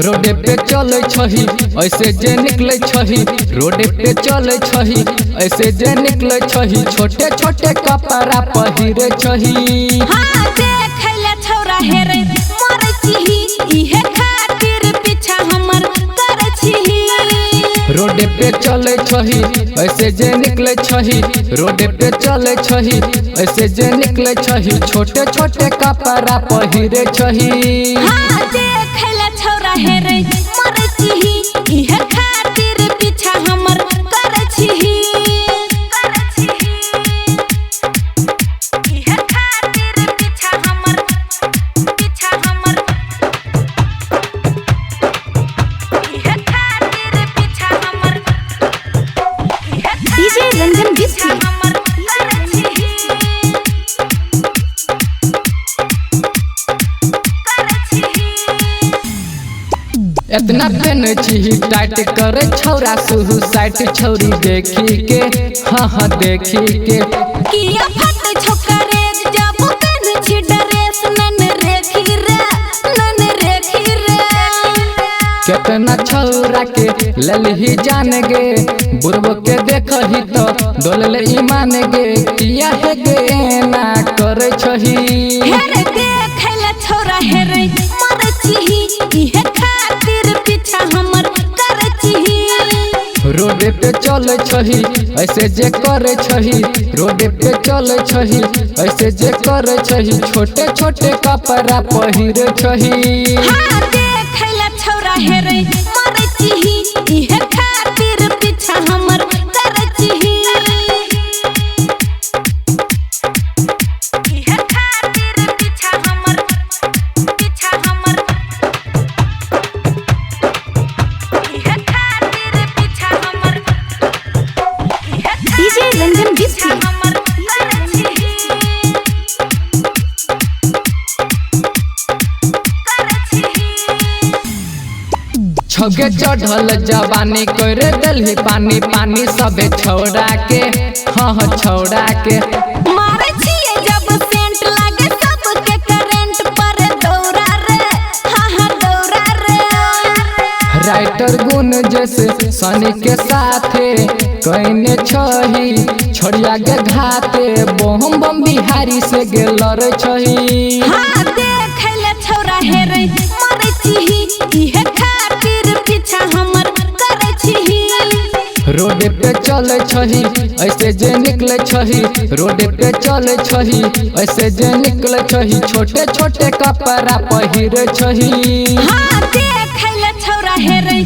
रोडे पे चले छही ऐसे जे निकले छही रोडे पे चले छही ऐसे जे निकले छही छोटे छोटे कपड़ा पहिरे छही। हाँ देखले छौरा हेरे मरे छिही इहे खातिर पीछा हमर करे छिही। रोडे पे चले छही ऐसे जे निकले छही रोडे पे चले छही ऐसे जे निकले छही छोटे छोटे कपड़ा पहिरे छही। हाँ देखले छौरा हेरे मरे छिही इहे खातिर पीछा हमर करे छिही। इहे खातिर पीछा हमर इहे खातिर पीछा हमर डीजे रंजन बिस्की हमर करे छिही। इतना पेन छी टाइट करे छौरा सुहु साइट छौरी देखी के हाँ हाँ देखी के किया फट छोकरे जब पेन छी ड्रेस नन रेखी रे कितना छौरा के ललही जान गे बुरबो के देखही तो डोलले ईमान गे किया है गे ना करे छही। हेरे देखले छौरा हेरे मरे छिही इहे खातिर पीछा हमर करे छिही। रोडे पे चले छही ऐसे जे करे छही रोडे पे चले छही ऐसे जे करे छही छोटे छोटे कपड़ा पहिरे छही। हाँ देखले छौरा हेरे मरे छिही इहे खातिर पीछा हमर करे छिही। इहे खातिर पीछा हमर इहे खातिर पीछा हमर डीजे रंजन बिस्की हमर करे छिही। छगे चढ़ल जवानी करे दिलही पानी पानी सबे छौड़ा के हाँ हाँ छौड़ा के मारे छिए जब सेंट लागे सबके करंट पर दौड़ा रे हाँ हाँ दौड़ा रे। राइटर गुण जैसे सनी के साथे कहने छही छोड़िया के घाते बम बम बिहारी से गेलर छही। हाँ देखले छौरा हेरे मरे छिही इहे खातिर पीछा हमर करे छिही। रोडे पे चले छही ऐसे जे निकले छही रोडे पे चले छही ऐसे जे निकले छही छोटे छोटे कपड़ा पहिरे छही। हाँ देखले छौरा हेरे